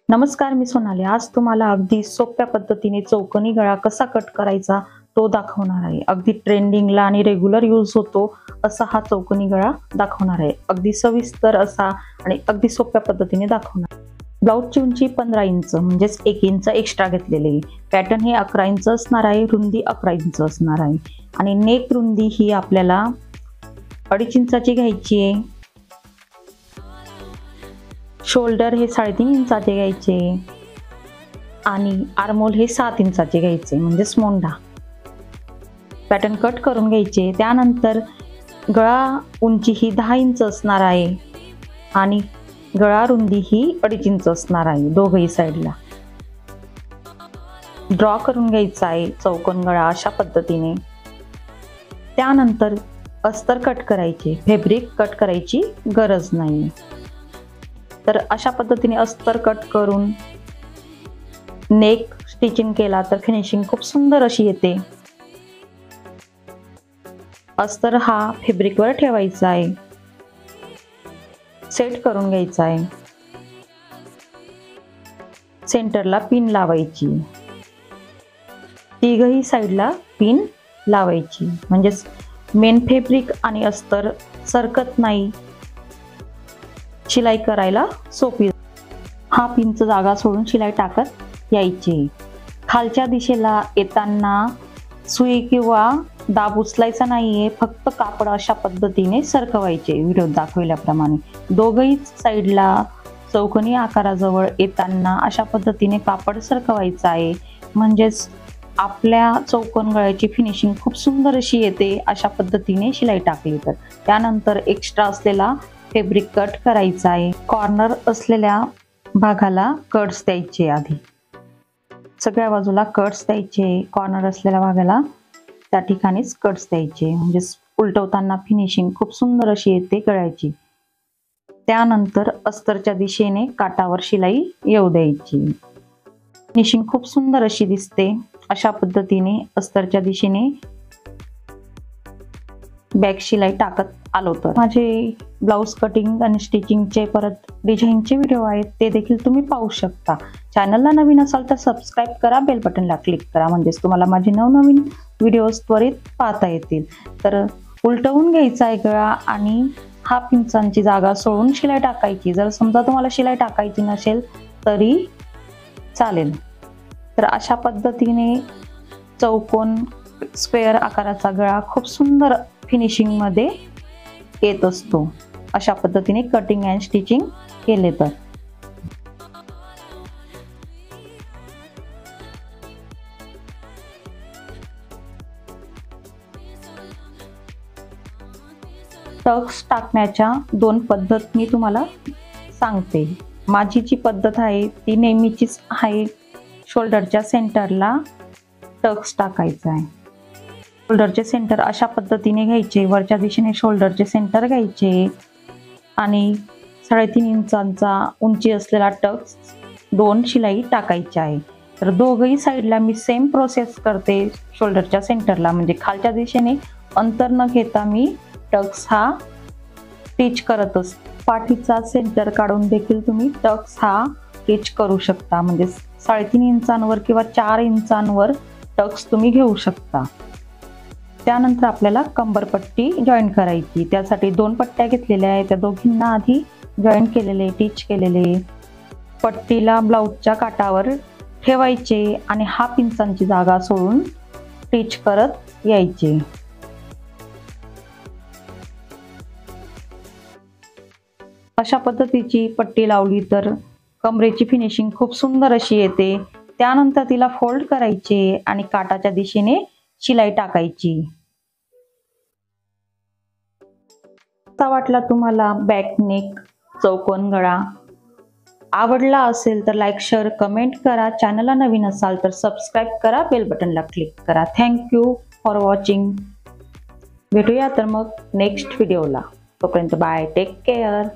नमस्कार, मी सोनाली. आज तुम्हाला अगदी सोप्या पद्धतीने चौकोनी गळा कसा कट करायचा तो दाखवणार आहे. अगदी ट्रेंडिंगला आणि रेग्युलर यूज होतो असा हा चौकोनी गळा दाखवणार आहे. अगदी सविस्तर असा आणि अगदी सोप्या पद्धतीने दाखवणार. ब्लाऊजची उंची 15 इंच म्हणजेच 1 इंच एक्स्ट्रा घेतलेली. पॅटर्न हे 11 इंच असणार आहे, रुंदी 11 इंच असणार आहे आणि नेक रुंदी ही आपल्याला 2.5 इंचाची घ्यायची आहे. शोल्डर हे 3.5 इंचाचे घ्यायचे आणि आर्महोल हे 7 इंचाचे घ्यायचे म्हणजेच मोंढा. पॅटर्न कट करून घ्यायचे. त्यानंतर गळा उंची ही 10 इंच असणार आहे आणि गळा रुंदी ही 2.5 इंच असणार आहे दोघही साईडला. ड्रॉ करून घ्यायचा आहे चौकोन गळा अशा पद्धतीने. त्यानंतर अस्तर कट करायचे, फॅब्रिक कट करायची गरज नाही. तर अशा पद्धतीने अस्तर कट करून नेक स्टिचिंग केला तर फिनिशिंग खूप सुंदर अशी येते. अस्तर हा फॅब्रिकवर ठेवायचा आहे, सेट करून घ्यायचा आहे. सेंटरला पिन लावायची, तिघही साईडला पिन लावायची म्हणजे मेन फॅब्रिक आणि अस्तर सरकत नाही, शिलाई करायला सोपी. हा पिनचं जागा सोडून शिलाई टाकत यायची. खालच्या दिशेला येताना सुई किंवा दाब उचलायचा नाहीये, फक्त कापड अशा पद्धतीने सरकवायचे व्हिडिओत दाखवल्याप्रमाणे. दोघही साईडला चौकोनी आकाराजवळ येताना अशा पद्धतीने कापड सरकवायचं आहे म्हणजेच आपल्या चौकोन गळ्याची फिनिशिंग खूप सुंदर अशी येते अशा पद्धतीने शिलाई टाकली तर. त्यानंतर एक्स्ट्रा असलेला फॅब्रिक कट करायचा आहे. कॉर्नर असलेल्या भागाला कट्स द्यायचे. आधी सगळ्या बाजूला कट्स द्यायचे. कॉर्नर असलेल्या भागाला त्या ठिकाणीच कट्स द्यायचे म्हणजे उलटवताना फिनिशिंग खूप सुंदर अशी येते गळ्याची. त्यानंतर अस्तरच्या दिशेने काटावर शिलाई येऊ द्यायची. फिनिशिंग खूप सुंदर अशी दिसते. अशा पद्धतीने अस्तरच्या दिशेने बॅक शिलाई टाकत आलो तर. माझे ब्लाऊज कटिंग आणि स्टिचिंगचे परत डिझाईनचे व्हिडिओ आहेत, ते देखील तुम्ही पाहू शकता. चॅनलला नवीन असाल तर सबस्क्राईब करा, बेल बटनला क्लिक करा म्हणजेच तुम्हाला माझे नवनवीन व्हिडिओज त्वरित पाहता येतील. तर उलटवून घ्यायचा आहे गळा आणि 1/2 इंचांची जागा सोडून शिलाई टाकायची. जर समजा तुम्हाला शिलाई टाकायची नसेल तरी चालेल. तर अशा पद्धतीने चौकोन स्क्वेअर आकाराचा गळा खूप सुंदर फिनिशिंग मध्ये येत असतो अशा पद्धतीने कटिंग अँड स्टिचिंग केले तर. टक्स टाकण्याच्या 2 पद्धत मी तुम्हाला सांगते. माझी जी पद्धत आहे ती नेहमीचीच आहे. शोल्डरच्या सेंटरला टक्स टाकायचा आहे. शोल्डरचे सेंटर अशा पद्धतीने घ्यायचे. वरच्या दिशेने शोल्डरचे सेंटर घ्यायचे आणि 3.5 इंचांचा उंची असलेला टक्स 2 शिलाई टाकायची आहे. तर दोघही साईडला मी सेम प्रोसेस करते. शोल्डरच्या सेंटरला म्हणजे खालच्या दिशेने अंतर न घेता मी टक्स हा स्टिच करत असते. पाठीचा सेंटर काढून देखील तुम्ही टक्स हा स्टिच करू शकता म्हणजे 3.5 इंचांवर किंवा 4 इंचांवर टक्स तुम्ही घेऊ शकता. त्यानंतर आपल्याला कंबरपट्टी जॉईन करायची. त्यासाठी 2 पट्ट्या घेतलेल्या आहेत. त्या दोघींना आधी जॉईन केलेले, टिच केलेले. पट्टीला ब्लाऊजच्या काटावर ठेवायचे आणि 1/2 इंचांची जागा सोडून टिच करत यायचे. अशा पद्धतीची पट्टी लावली तर कमरेची फिनिशिंग खूप सुंदर अशी येते. त्यानंतर तिला फोल्ड करायचे आणि काटाच्या दिशेने शिलाई टाकायची. कसा वाटला तुम्हाला बॅक नेक चौकोन गळा? आवडला असेल तर लाईक, शेअर, कमेंट करा. चॅनलला नवीन असाल तर सबस्क्राईब करा, बेल बटनला क्लिक करा. Thank you for watching. भेटूया तर मग नेक्स्ट व्हिडिओला. तोपर्यंत बाय, टेक केअर.